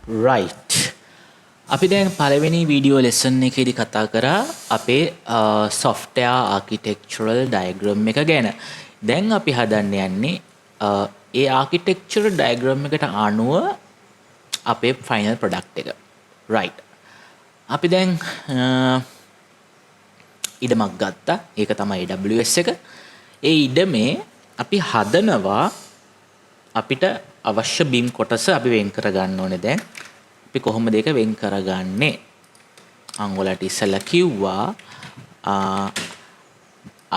right. අපි දැන් පළවෙනි වීඩියෝ ලෙසන් එකේදී කතා කරා අපේ software architectural diagram එක ගැන. දැන් අපි හදන්න යන්නේ ඒ architectural diagram එකට අනුව අපේ final product එක. right. අපි දැන් ඉඩමක් ගත්තා. ඒක තමයි AWS එක. ඒ ඉඩමේ අපි හදනවා අපිට අවශ්‍ය බීම් කොටස අපි වෙන් කරගන්න ඕනේ දැන්. අපි කොහොමද ඒක වෙන් කරගන්නේ? අංගොලට ඉස්සලා කිව්වා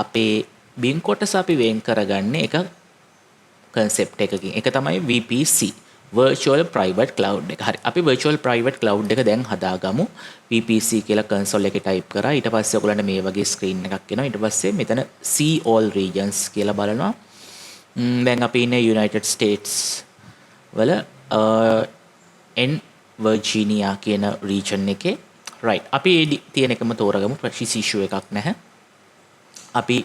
අපේ බීම් කොටස අපි වෙන් කරගන්නේ එක concept එකකින්. ඒක තමයි VPC. Virtual Private Cloud එක. හරි. අපි Virtual Private Cloud එක දැන් හදාගමු. VPC කියලා console එකේ type කරා. ඊට පස්සේ ඔයගොල්ලන්ට මේ වගේ screen එකක් එනවා. ඊට පස්සේ මෙතන see all regions කියලා බලනවා. දැන් අපි ඉන්නේ United States වල Virginia කියන region එකේ. right. අපි තියෙන එකම තෝරගමු. ප්‍රසිස් issue එකක් නැහැ. අපි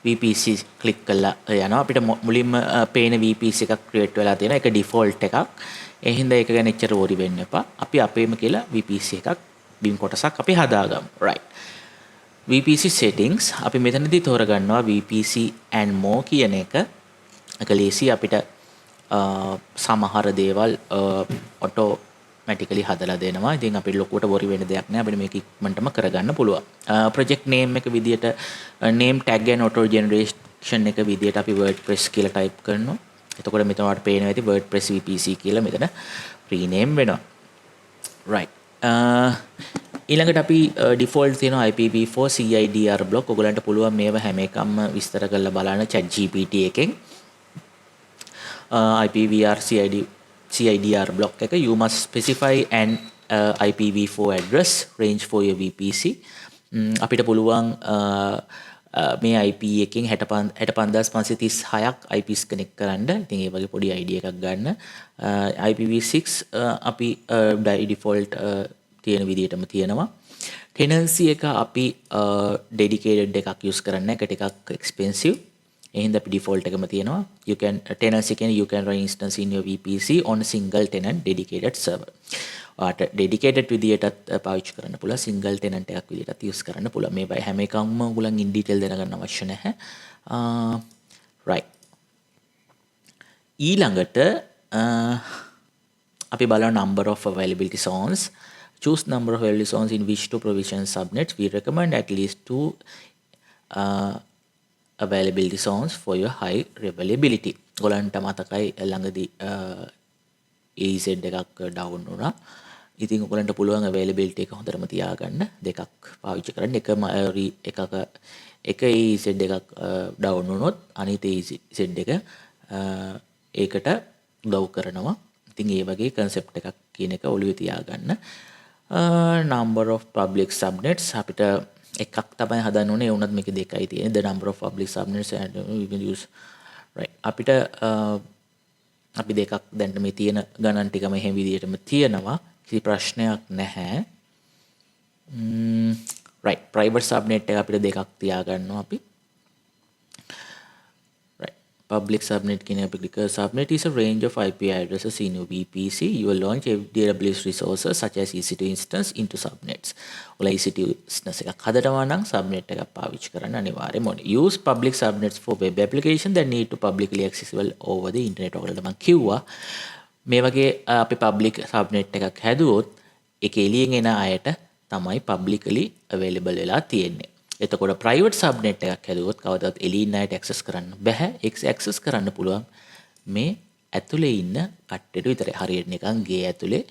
VPC click කරලා යනවා. අපිට මුලින්ම පේන VPC එකක් create වෙලා තියෙනවා. ඒක default එකක්. ඒ හින්දා ඒක ගැන එච්චර worry වෙන්න එපා. අපි අපේම කියලා VPC එකක් බිම් කොටසක් අපි හදාගමු. right. VPC settings අපි මෙතනදී තෝරගන්නවා VPC and more කියන එක. ඒක ලේසි අපිට සමහර දේවල් automatically හදලා දෙනවා. ඉතින් අපිට ලොකුවට worry වෙන්න දෙයක් නැහැ. අපිට මේක ඉක්මනටම කරගන්න පුළුවන්. project name එක විදියට name tag and auto generation එක විදියට අපි WordPress කියලා type කරනවා. එතකොට මෙතන ඔයාලට පේනවා ඇති WordPress VPC කියලා මෙතන rename වෙනවා. right. ඊළඟට අපි default තියෙනවා IPv4 CIDR block. ඔයගලන්ට පුළුවන් මේව හැම එකක්ම විස්තර කරලා බලන්න ChatGPT එකෙන්. IPv4 CIDR block එක you must specify an IPv4 address range for your VPC. අපිට පුළුවන් මේ IP එකකින් 65536ක් IPs connect කරන්න. ඉතින් ඒ වගේ පොඩි ID එකක් ගන්න. IPv6 අපි default තියෙන විදිහටම තියෙනවා. tenancy එක අපි dedicated එකක් use කරන්න. ඒක ටිකක් expensive. එහෙනම් අපි default එකම තියෙනවා. You can tenancy can you can run instance in your VPC on a single tenant dedicated server. ඔයාට dedicated විදියටත් පාවිච්චි කරන්න පුළුවන්. single tenant එකක් විදියටත් use කරන්න පුළුවන්. මේ හැම එකක්ම ඔයගොල්ලන් in detail දැනගන්න අවශ්‍ය නැහැ. right. ඊළඟට අපි බලන number of availability zones. Choose number of availability zones in which to provision subnets. We recommend at least 2 availability zones for your high availability. ඔයගලන්ට මතකයි ළඟදී AZ එකක් ඩවුන් වුණා. ඉතින් ඔයගලන්ට පුළුවන් availability එක හොඳටම තියාගන්න. දෙකක් පාවිච්චි කරන්න. එක AZ එකක් ඩවුන් වුණොත් අනිත් AZ එක ඒකට උදව් කරනවා. ඉතින් ඒ වගේ concept එකක් කියන එක ඔළුවේ තියාගන්න. number of public subnets අපිට එකක් තමයි හදන්න ඕනේ. ඒ වුණත් මේක දෙකයි තියෙන්නේ. the number of public subnets and we will use right. අපිට අපි දෙකක් දැන් මේ තියෙන ගණන් ටික මෙහෙම විදිහටම තියෙනවා. කිසි ප්‍රශ්නයක් නැහැ. right. private subnet එක අපිට දෙකක් තියාගන්නවා අපි. right. public subnet කියන අපි click subnet is a range of IP addresses in your VPC. You will launch AWS resources such as EC2 instance into subnets. ඔයාලා EC2 instance එකක් හදනවා නම් subnet එකක් පාවිච්චි කරන්න අනිවාර්යයෙන්ම ඕනේ. Use public subnets for web application that need to publicly accessible over the internet. ඔයාලට මම කිව්වා මේ වගේ අපි public subnet එකක් හැදුවොත් ඒක එළියෙන් එන අයට තමයි publicly available වෙලා තියෙන්නේ. එතකොට private subnet එකක් හැදුවොත් කවදාවත් එළියෙන් අයට access කරන්න බෑ. ඒක access කරන්න පුළුවන් මේ ඇතුලේ ඉන්න කට්ටියට විතරයි. හරියට නිකන් ගේ ඇතුලේ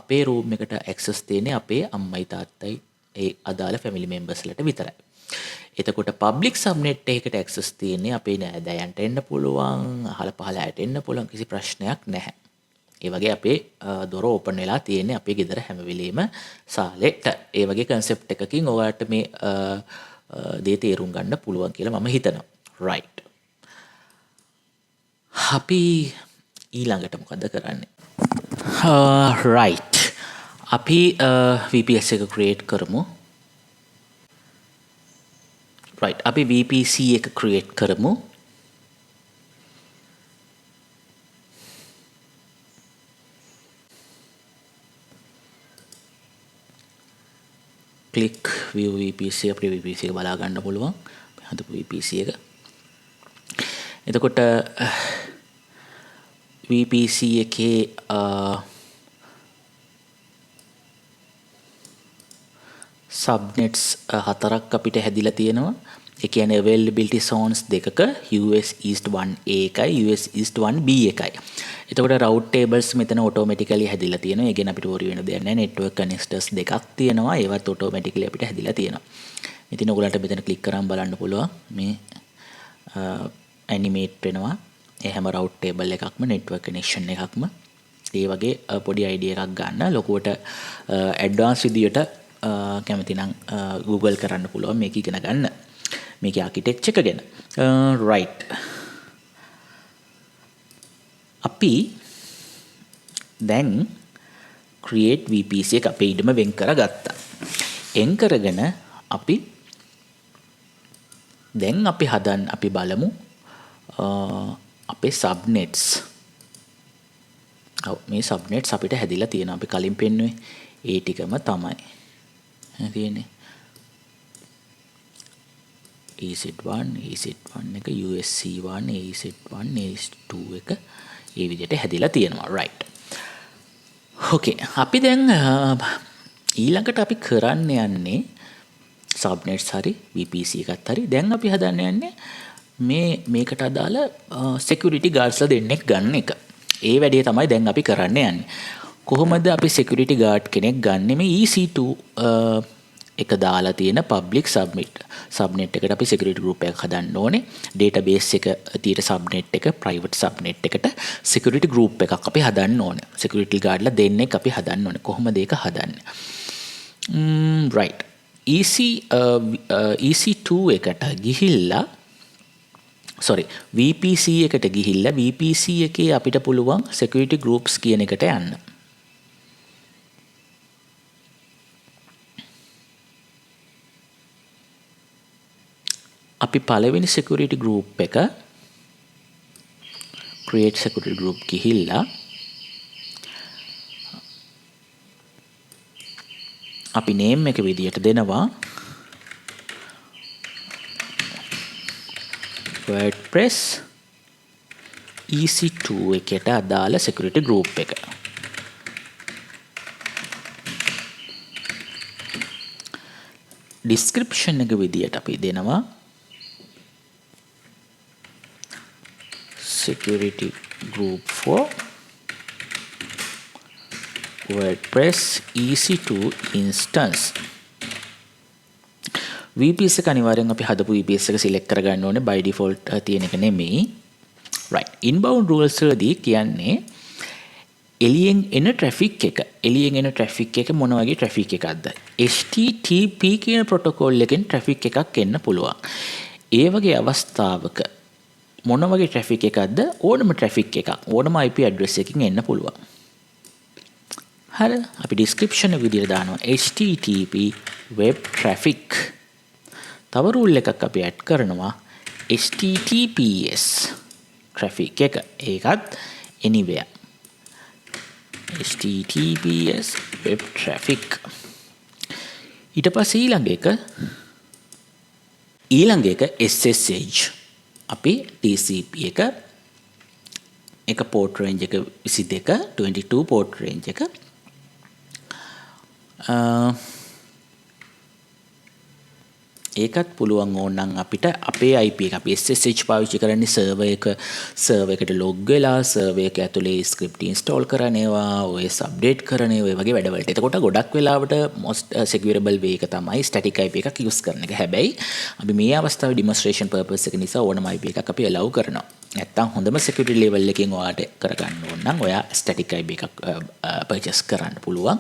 අපේ room එකට access තියෙන්නේ අපේ අම්මයි තාත්තයි ඒ අදාළ family members ලට විතරයි. එතකොට public subnet එකකට access තියෙන්නේ අපේ නෑදෑයන්ට එන්න පුළුවන්, අහල පහල අයට එන්න පුළුවන්. කිසි ප්‍රශ්නයක් නැහැ. ඒ වගේ අපේ දොර ඕපන් වෙලා තියෙන්නේ අපේ ගෙදර හැම වෙලෙම සාලෙට. ඒ වගේ concept එකකින් ඔයාලට මේ දේ තේරුම් ගන්න පුළුවන් කියලා මම හිතනවා. right. අපි ඊළඟට මොකද කරන්නේ? right. අපි VPS එක create කරමු. right. අපි VPC එක create කරමු. click view VPC අපේ VPC එක බලා ගන්න පුළුවන්. හදපු VPC එක. එතකොට VPC එකේ subnets හතරක් අපිට හැදිලා තියෙනවා. ඒ කියන්නේ availability zones දෙකක US East 1A එකයි US East 1B එකයි. එතකොට route tables මෙතන automatically හැදිලා තියෙනවා. ඒ කියන්නේ අපිට worry වෙන්න දෙයක් නැහැ. network connectors දෙකක් තියෙනවා. ඒවත් automatically අපිට හැදිලා තියෙනවා. ඉතින් ඔයගලන්ට මෙතන click කරන් බලන්න පුළුවන්. මේ animate වෙනවා. ඒ හැම route table එකක්ම network connection එකක්ම ඒ වගේ පොඩි idea එකක් ගන්න. ලොකුවට advanced විදියට කැමති නම් Google කරන්න පුළුවන් මේක ඉගෙන ගන්න. මේකේ ආකිටෙක්චර් එක ගැන. right. අපි දැන් create VPC එක අපේ ඉඩම වෙන් කරගත්තා. එන් කරගෙන අපි දැන් අපි බලමු අපේ subnets. මේ subnets අපිට හැදිලා තියෙනවා. අපි කලින් පෙන්නුවේ ඒ ටිකම තමයි. තියෙන්නේ EZ1 එක USC1 AZ1 AZ2 එක ඒ විදිහට හැදිලා තියෙනවා. right. okay. අපි දැන් ඊළඟට අපි කරන්න යන්නේ subnets හරි VPC එකත් හරි දැන් අපි හදන්න යන්නේ මේකට අදාළ security guardsලා දෙන්නෙක් ගන්න එක. ඒ වැඩේ තමයි දැන් අපි කරන්න යන්නේ. කොහොමද අපි security guard කෙනෙක් ගන්න මේ EC2 එක දාලා තියෙන public subnet එකට අපි security group එකක් හදන්න ඕනේ. database එක තියෙන subnet එක private subnet එකට security group එකක් අපි හදන්න ඕනේ. security guardලා දෙන්නෙක් අපි හදන්න ඕනේ. කොහොමද ඒක හදන්නේ? right. EC2 එකට ගිහිල්ලා VPC එකට ගිහිල්ලා VPC එකේ අපිට පුළුවන් security groups කියන එකට යන්න. අපි පළවෙනි security group එක create security group ගිහිල්ලා අපි name එක විදියට දෙනවා WordPress EC2 එකට අදාළ security group එක. description එක විදියට අපි දෙනවා security group for WordPress EC2 instance. VPS එක අනිවාර්යෙන් අපි හදපු VPS එක select කරගන්න ඕනේ by default තියෙන එක නෙමෙයි. right. inbound rules වලදී කියන්නේ එළියෙන් එන traffic එක මොන වගේ traffic එකක්ද? HTTP කියන protocol එකෙන් traffic එකක් එන්න පුළුවන්. ඒ වගේ අවස්ථාවක මොන වගේ traffic එකක්ද? ඕනම traffic එකක් ඕනම IP address එකකින් එන්න පුළුවන්. හරි. අපි description එක විදිහට දානවා HTTP web traffic. තව rule එකක් අපි add කරනවා HTTPS traffic එක. ඒකත් anywhere. HTTPS web traffic. ඊට පස්සේ ඊළඟ එක SSH. අපි TCP එක port range එක 22 port range එක ඒකත් පුළුවන් ඕනනම් අපිට අපේ IP එක අපි SSH පාවිච්චි කරන්නේ server එකට log වෙලා server එක ඇතුලේ script install කරන ඒවා OS update කරන ඒවා වගේ වැඩවලට. එතකොට ගොඩක් වෙලාවට most securable way එක තමයි static IP එකක් use කරන එක. හැබැයි අපි මේ අවස්ථාවේ demonstration purpose එක නිසා ඕනම IP එකක් අපි allow කරනවා. නැත්තම් හොඳම security level එකකින් ඔයාලට කරගන්න ඕන නම් ඔයා static IP එකක් purchase කරන්න පුළුවන්.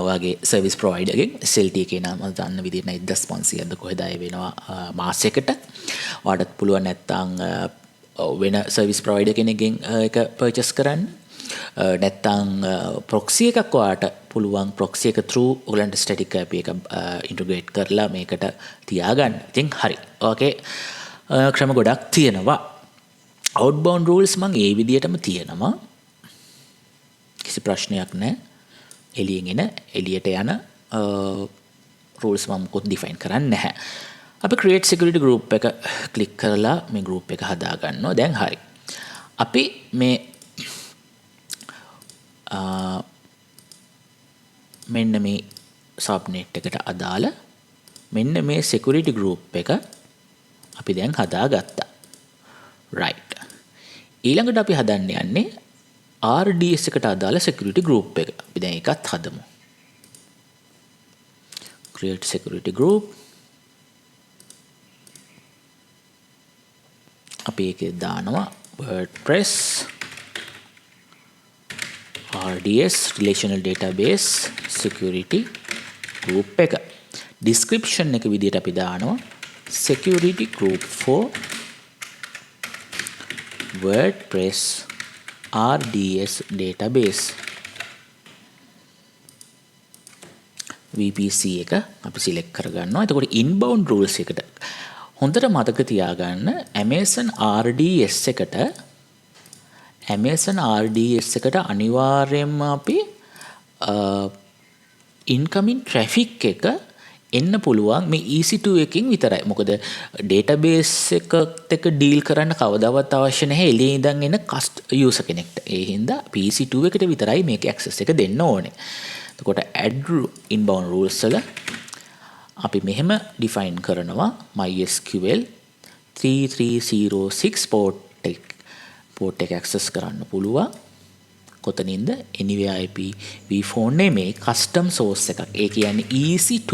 ඔයාගේ service provider එකෙන් SLT එකේ නම දාන්න විදිහට 1500ක්ද කොහෙද අය වෙනවා මාසෙකට. ඔයාලට පුළුවන් නැත්තම් වෙන service provider කෙනෙක්ගෙන් ඒක purchase කරන්න. නැත්තම් proxy එකක් ඔයාලට පුළුවන් proxy එක through ඔයගලන්ට static IP එක integrate කරලා මේකට තියාගන්න. ඉතින් හරි. ඔකේ ක්‍රම ගොඩක් තියෙනවා. outbound rules මං ඒ විදිහටම තියෙනවා. කිසි ප්‍රශ්නයක් නැහැ. එළියට යන rules මම මොකොත් define කරන්නේ නැහැ. අපි create security group එක click කරලා මේ group එක හදා ගන්නවා. දැන් හරි. අපි මේ මෙන්න මේ subnet එකට අදාළ මෙන්න මේ security group එක අපි දැන් හදාගත්තා. right. ඊළඟට අපි හදන්න යන්නේ RDS එකට අදාළ security group එක. අපි දැන් ඒකත් හදමු. create security group. අපි ඒකේ දානවා WordPress RDS relational database security group එක. description එක විදිහට අපි දානවා security group for WordPress RDS database VPC එක අපි select කරගන්නවා. එතකොට inbound rules එකට හොඳට මතක තියාගන්න Amazon RDS එකට අනිවාර්යයෙන්ම අපි incoming traffic එක එන්න පුළුවන් මේ EC2 එකකින් විතරයි. මොකද database එකත් එක්ක deal කරන්න කවදාවත් අවශ්‍ය නැහැ එළියේ ඉඳන් එන user කෙනෙක්ට. ඒ හින්දා PC2 එකට විතරයි මේක access එක දෙන්න ඕනේ. එතකොට add inbound rules වල අපි මෙහෙම define කරනවා MySQL 3306 port එක access කරන්න පුළුවන්. කොතනින්ද? anywhere IPv4 නෙමේ custom source එකක්. ඒ කියන්නේ EC2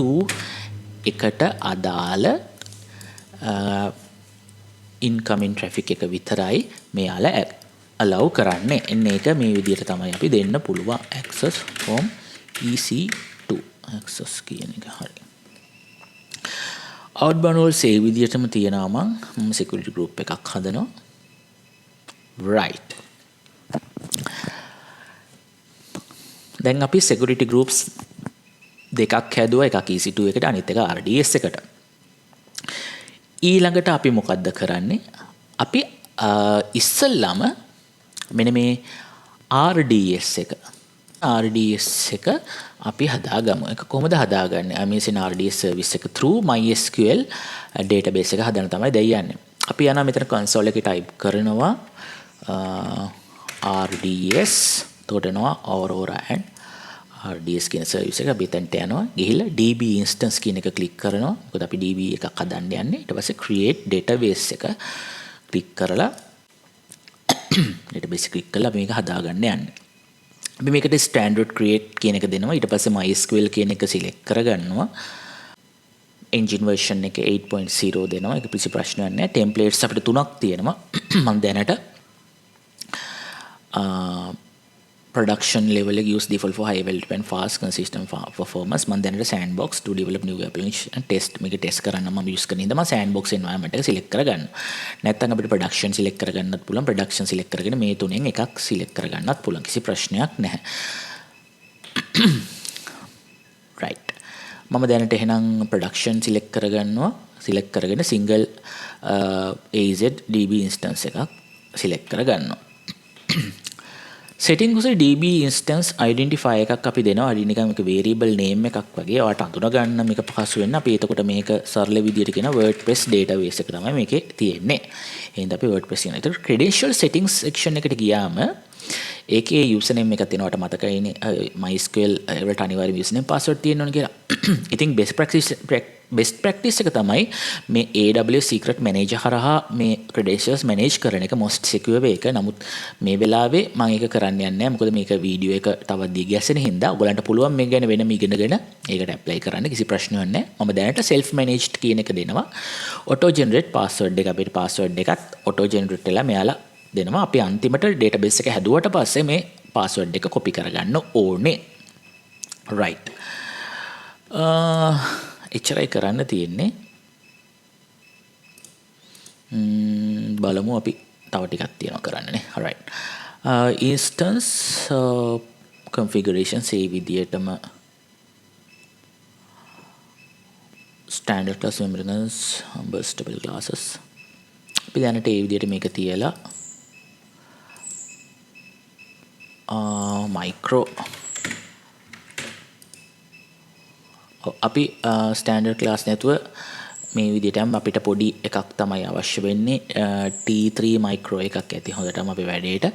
එකට අදාළ incoming traffic එක විතරයි මෙයාලා allow කරන්නේ. එන්න ඒක මේ විදිහට තමයි අපි දෙන්න පුළුවන් access from EC2 access කියන එක. හරි. outbound rules ඒ විදිහටම තියෙනවා. මම security group එකක් හදනවා. right. දැන් අපි security groups දෙකක් හැදුවා. එකක් EC2 එකට අනිත් එක RDS එකට. ඊළඟට අපි මොකද්ද කරන්නේ? අපි ඉස්සෙල්ලාම මෙන්න මේ RDS එක අපි හදාගමු. ඒක කොහොමද හදාගන්නේ? Amazon RDS service එක through MySQL database එක හදන්න තමයි දැන් යන්නේ. අපි යනවා මෙතන console එකේ type කරනවා RDS. එතකොට එනවා Aurora and RDS කියන service එක. අපි එතනට යනවා. ගිහිල්ලා DB instance කියන එක click කරනවා. මොකද අපි DB එකක් හදන්න යන්නේ. ඊට පස්සේ create database එක click කරලා database click කරලා මේක හදාගන්න යන්නේ. අපි මේකට standard create කියන එක දෙනවා. ඊට පස්සේ MySQL කියන එක select කරගන්නවා. engine version එක 8.0 දෙනවා. ඒක කිසි ප්‍රශ්නයක් නැහැ. templates අපිට 3ක් තියෙනවා. මම දැනට production level එක use default for high development fast consistent performance. මම දැනට sandbox to develop new application test මේක test කරන්න මම use කරන ඉඳන් මම sandbox environment එක select කරගන්නවා. නැත්නම් අපිට production select කරගන්නත් පුළුවන්. production select කරගෙන මේ තුනෙන් එකක් select කරගන්නත් පුළුවන්. කිසි ප්‍රශ්නයක් නැහැ. right. මම දැනට එහෙනම් production select කරගන්නවා. select කරගෙන single AZ DB instance එකක් select කරගන්නවා. settings උසේ DB instance identifier එකක් අපි දෙනවා. අඩි නිකන් මේක variable name එකක් වගේ. ඔයාලට අඳුන ගන්න මේක පහසු වෙන්න අපි එතකොට මේක සරල විදියට කියන WordPress database එක තමයි මේකේ තියෙන්නේ. එහෙනම් අපි WordPress කියන. ඒතර credential settings section එකට ගියාම ඒකේ username එකක් තියෙනවට මතකයිනේ MySQL වලට අනිවාර්යයෙන් username password තියෙන්න ඕනේ කියලා. ඉතින් best practice එක තමයි මේ AWS secret manager හරහා මේ credentials manage කරන එක most secure way එක. නමුත් මේ වෙලාවේ මම ඒක කරන්න යන්නේ නැහැ. මොකද මේක වීඩියෝ එක තවත් දිග ගැසෙන හින්දා ඔයගලන්ට පුළුවන් මේක ගැන වෙනම ඉගෙනගෙන ඒකට apply කරන්න. කිසි ප්‍රශ්නයක් නැහැ. මම දැනට self managed කියන එක දෙනවා. auto generate password එක අපිට password එකත් auto generate වෙලා මෙයාලා දෙනවා. අපි අන්තිමට database එක හැදුවට පස්සේ මේ password එක copy කරගන්න ඕනේ. right. එච්චරයි කරන්න තියෙන්නේ. බලමු අපි තව ටිකක් තියෙනවා කරන්න නේ. alright. instance configuration ඒ විදියටම standard class memory burstable classes අපි දැනට ඒ විදියට මේක තියලා අපි ස්ටෑන්ඩඩ් ක්ලාස් නැතුව මේ විදිහටම අපිට පොඩි එකක් තමයි අවශ්‍ය වෙන්නේ T3 මයික්‍රෝ එකක් ඇති හොඳටම අපි වැඩේට.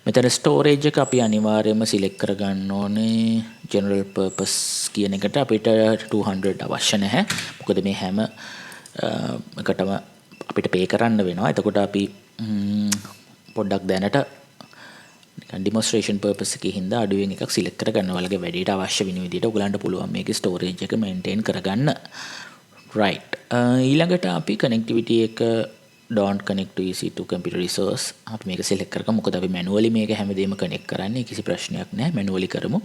මෙතන ස්ටෝරේජ් එක අපි අනිවාර්යයෙන්ම සිලෙක්ට් කරගන්න ඕනේ. ජෙනරල් පර්පස් කියන එකට අපිට 200 අවශ්‍ය නැහැ. මොකද මේ හැම එකටම අපිට පේ කරන්න වෙනවා. එතකොට අපි පොඩ්ඩක් දැනට ඩිමොන්ස්ට්‍රේෂන් පර්පස් එකේ හින්දා අඩුවෙන් එකක් සිලෙක්ට් කරගන්න. ඔයාලගේ වැඩේට අවශ්‍ය වෙන විදිහට ඔයගලන්ට පුළුවන් මේකේ ස්ටෝරේජ් එක මේන්ටේන් කරගන්න. right ඊළඟට අපි connectivity එක don't connect to EC2 computer resource අපි මේක select කරගමු. මොකද අපි manually මේක හැමදේම connect කරන්නේ. කිසි ප්‍රශ්නයක් නැහැ. manually කරමු.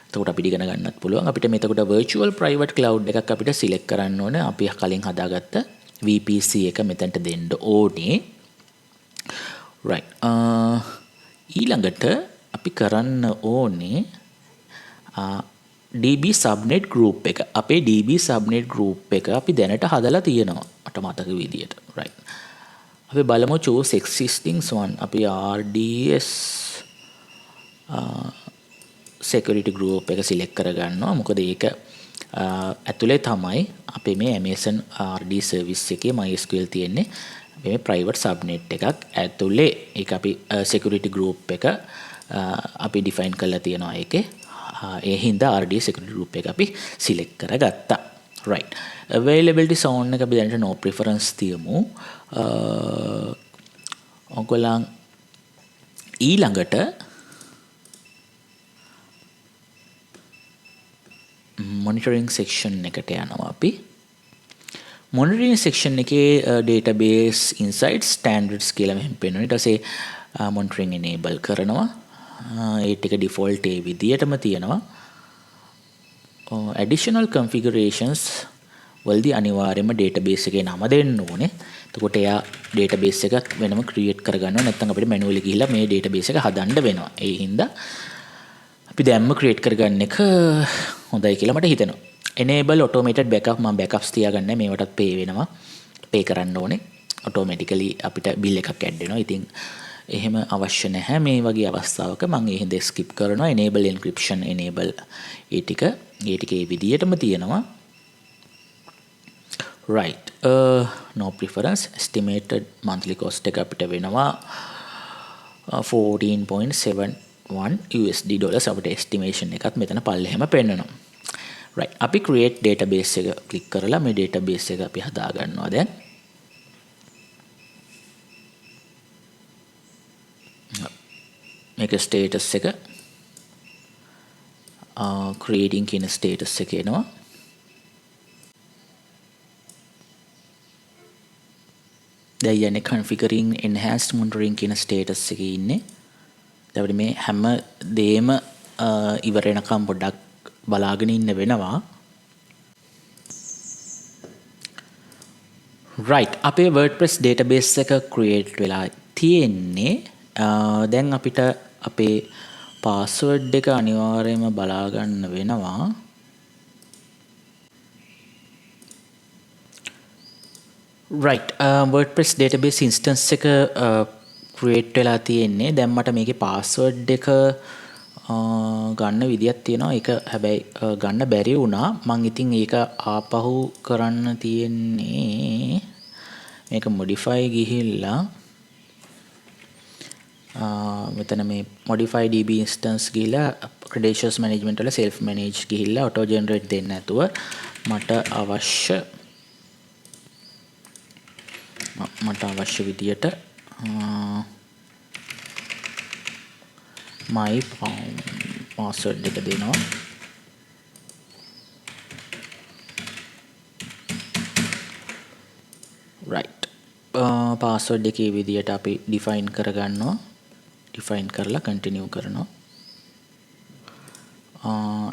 එතකොට අපිට ඉගෙන ගන්නත් පුළුවන්. අපිට මෙතකොට virtual private cloud එකක් අපිට select කරන්න ඕනේ. අපි කලින් හදාගත්ත VPC එක මෙතනට දෙන්න ඕනේ. right ඊළඟට අපි කරන්න ඕනේ DB subnet group එක. අපේ DB subnet group එක අපි දැනට හදලා තියෙනවා මට මතක විදියට. right අපි බලමු choose existing one. අපි RDS security group එක select කරගන්නවා. මොකද ඒක ඇතුලේ තමයි අපේ මේ Amazon RD service එකේ MySQL තියෙන්නේ. මේ private subnet එකක් ඇතුලේ ඒක අපි security group එක අපි define කරලා තියෙනවා ඒකේ. ඒ හින්දා RD security group එක අපි select කරගත්තා. right availability zone එක අපි දැනට no preference තියමු. ඔයගොල්ලන් ඊළඟට monitoring section එකට යනවා අපි. monitoring section එකේ database insights standards කියලා මෙහෙම පෙන්වනවා. ඊට පස්සේ monitoring enable කරනවා. ඒ ටික default ඒ විදියටම තියෙනවා. additional configurations වලදී අනිවාර්යයෙන්ම database එකේ නම දෙන්න ඕනේ. එතකොට එයා database එකක් වෙනම create කරගන්නවා. නැත්නම් අපිට manually ගිහිල්ලා මේ database එක හදන්න වෙනවා. ඒ හින්දා අපි දැම්ම create කරගන්න එක හොඳයි කියලා මට හිතෙනවා. enable automated backup මම backups තියාගන්නේ මේවටත් pay වෙනවා. pay කරන්න ඕනේ. automatically අපිට bill එකක් add වෙනවා. ඉතින් එහෙම අවශ්‍ය නැහැ මේ වගේ අවස්ථාවක. මම ඒ හින්දා skip කරනවා. enable encryption enable ඒ ටික ඒ විදියටම තියෙනවා. right no preference estimated monthly cost එක අපිට වෙනවා 14.71 USD dollars. අපිට estimation එකත් මෙතන පල්ලෙහෙම පෙන්නනවා. right අපි create database එක click කරලා මේ database එක අපි හදා ගන්නවා දැන්. මේක status එක creating කියන status එක එනවා. දැන් යන්නේ configuring enhanced monitoring කියන status එකේ ඉන්නේ. දැන් මේ හැම දෙයක්ම ඉවර වෙනකම් පොඩ්ඩක් බලාගෙන ඉන්න වෙනවා. right අපේ WordPress database එක create වෙලා තියෙන්නේ. දැන් අපිට අපේ password එක අනිවාර්යයෙන්ම බලා ගන්න වෙනවා. right WordPress database instance එක create වෙලා තියෙන්නේ. දැන් මට මේකේ password එක ගන්න විදියක් තියෙනවා. ඒක හැබැයි ගන්න බැරි වුණා. මම ඉතින් ඒක ආපහු කරන්න තියෙන්නේ මේක modify ගිහිල්ලා මෙතන මේ modify db instance ගිහිල්ලා credentials management වල self manage ගිහිල්ලා auto generate දෙන්න නැතුව මට අවශ්‍ය විදියට my password එක දෙනවා. right password එකේ විදියට අපි define කරගන්නවා. define කරලා continue කරනවා.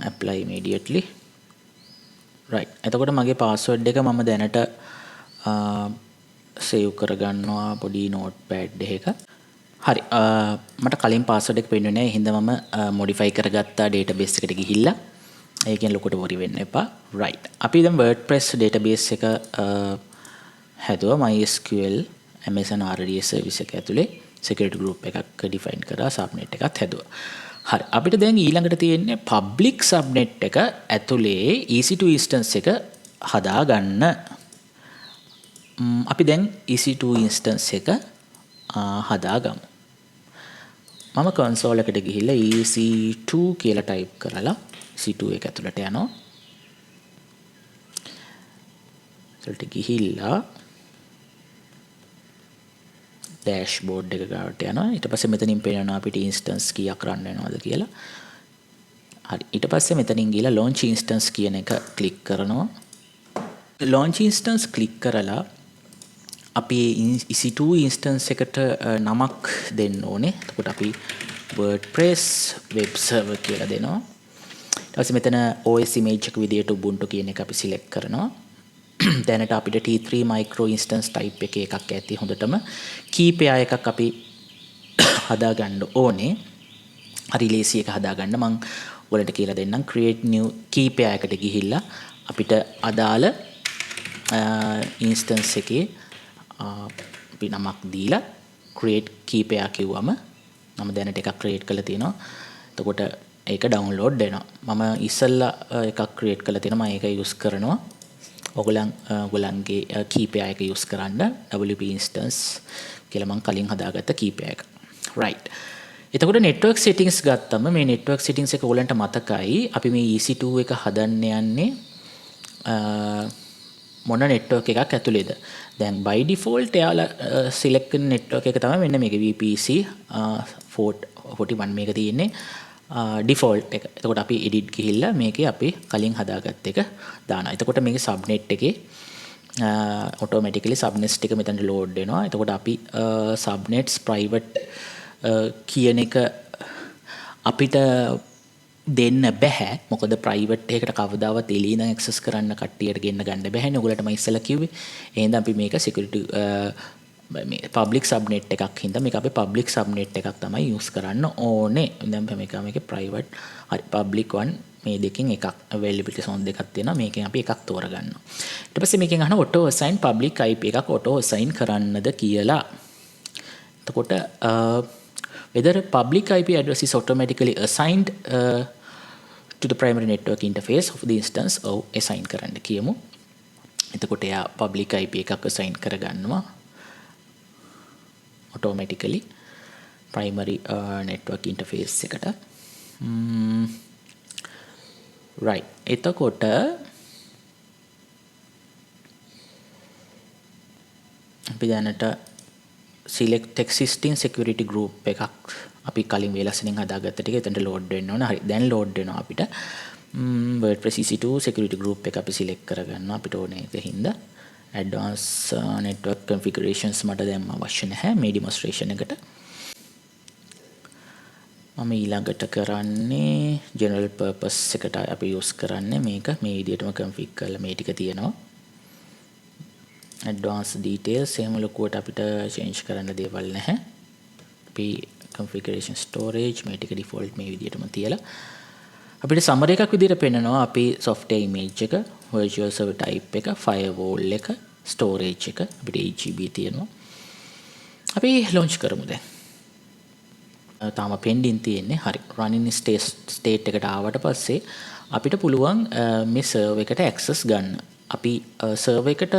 apply immediately. right එතකොට මගේ password එක මම දැනට save කරගන්නවා පොඩි notepad එකක. හරි මට කලින් password එක පෙන්නුනේ නැහැ. ඒ හින්දා මම modify කරගත්තා database එකට ගිහිල්ලා. ඒකෙන් ලොකුට worry වෙන්න එපා. right අපි දැන් WordPress database එක හැදුවා. MySQL Amazon RDS service එක ඇතුලේ security group එකක් define කරා subnet එකත් හැදුවා. හරි අපිට දැන් ඊළඟට තියෙන්නේ public subnet එක ඇතුලේ EC2 instance එක හදාගන්න. අපි දැන් EC2 instance එක හදාගමු. මම console එකට ගිහිල්ලා EC2 කියලා type කරලා EC2 එක ඇතුළට යනවා. ඒකට ගිහිල්ලා dashboard එක ගාවට යනවා. ඊට පස්සේ මෙතනින් පේනවා අපිට instance කීයක් run වෙනවද කියලා. හරි ඊට පස්සේ මෙතනින් ගිහලා launch instance කියන එක click කරනවා. launch instance click කරලා අපි EC2 instance එකට නමක් දෙන්න ඕනේ. එතකොට අපි WordPress web server කියලා දෙනවා. ඊට පස්සේ මෙතන OS image එක විදියට Ubuntu කියන එක අපි select කරනවා. දැනට අපිට T3 micro instance type එකේ එකක් ඇති හොඳටම key pair එකක් අපි හදා ගන්න ඕනේ. හරි ලේසි එක හදා ගන්න මම ඔයාලට කියලා දෙන්නම්. create new key pair එකට ගිහිල්ලා අපිට අදාළ instance එකේ අපි නමක් දීලා create key pair කිව්වම මම දැනට එකක් create කරලා තියෙනවා. එතකොට ඒක download වෙනවා. මම ඉස්සෙල්ලා එකක් create කරලා තියෙනවා. මම ඒක use කරනවා. ඔයගොල්ලන්ගේ key pair එක use කරන්න WP instance කියලා මම කලින් හදාගත්ත key pair එක. right. එතකොට network settings ගත්තම මේ network settings එක ඔයගොල්ලන්ට මතකයි අපි මේ EC2 එක හදන්න යන්නේ මොන network එකක් ඇතුළේද. දැන් by default එයාලා select කරන network එක තමයි මෙන්න මේක VPC 41 මේක තියෙන්නේ default එක. එතකොට අපි edit ගිහිල්ලා මේකේ අපි කලින් හදාගත්ත එක දානවා. එතකොට මේකේ subnet එකේ automatically subnets ටික මෙතනට load වෙනවා. එතකොට අපි subnets private කියන එක අපිට දෙන්න බෑ. මොකද private එකකට කවදාවත් එළියෙන් access කරන්න කට්ටියට ගෙන්න ගන්න බෑනේ. ඔයගලට මම ඉස්සෙල්ලා කිව්වේ. එහෙනම් අපි මේක security මේ public subnet එකක් හින්දා මේක අපි public subnet එකක් තමයි use කරන්න ඕනේ. දැන් මේකේ private හරි public one මේ දෙකෙන් එකක් availability zone දෙකක් තියෙනවා. මේකෙන් අපි එකක් තෝරගන්නවා. ඊට පස්සේ මේකෙන් අහන auto assign public IP එකක් auto assign කරන්නද කියලා. එතකොට whether public IP address is automatically assigned to the primary network interface of the instance or assign කරන්න කියමු. එතකොට එයා public IP එකක් assign කරගන්නවා automatically primary network interface එකට. right. එතකොට අපි දැනට select existing security group එකක් අපි කලින් වේලස්සෙන් හදාගත්ත ටික එතනට load වෙන්න ඕන. හරි දැන් load වෙනවා අපිට. WordPress EC2 security group එක අපි select කරගන්නවා අපිට ඕනේ ඒක හින්දා. advanced network configurations මට දැන් අවශ්‍ය නැහැ මේ demonstration එකට. මම ඊළඟට කරන්නේ general purpose එකට අපි use කරන්නේ මේක මේ විදිහටම config කරලා මේ ටික තියෙනවා. advanced details එහෙම ලොකුවට අපිට change කරන්න දේවල් නැහැ. අපි configuration storage මේ ටික default මේ විදිහටම තියලා අපිට summary එකක් විදිහට පෙන්නනවා අපි software image එක virtual server type එක firewall එක storage එක අපිට 8GB තියෙනවා. අපි launch කරමු දැන්. තාම pending තියෙන්නේ. හරි running state එකට ආවට පස්සේ අපිට පුළුවන් මේ server එකට access ගන්න. අපි server එකට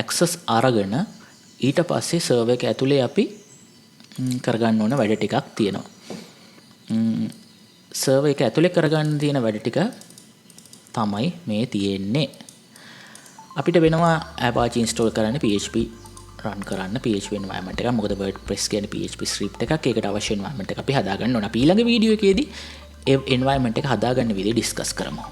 access අරගෙන ඊට පස්සේ server එක ඇතුලේ අපි කරගන්න ඕන වැඩ ටිකක් තියෙනවා. server එක ඇතුලේ කරගන්න තියෙන වැඩ ටික තමයි මේ තියෙන්නේ. අපිට වෙනවා Apache install කරන්න PHP run කරන්න PHP environment එකක්. මොකද WordPress කියන්නේ PHP script එකක්. ඒකට අවශ්‍ය environment එක අපි හදාගන්න ඕන. අපි ඊළඟ වීඩියෝ එකේදී ඒ environment එක හදාගන්න විදිය discuss කරමු.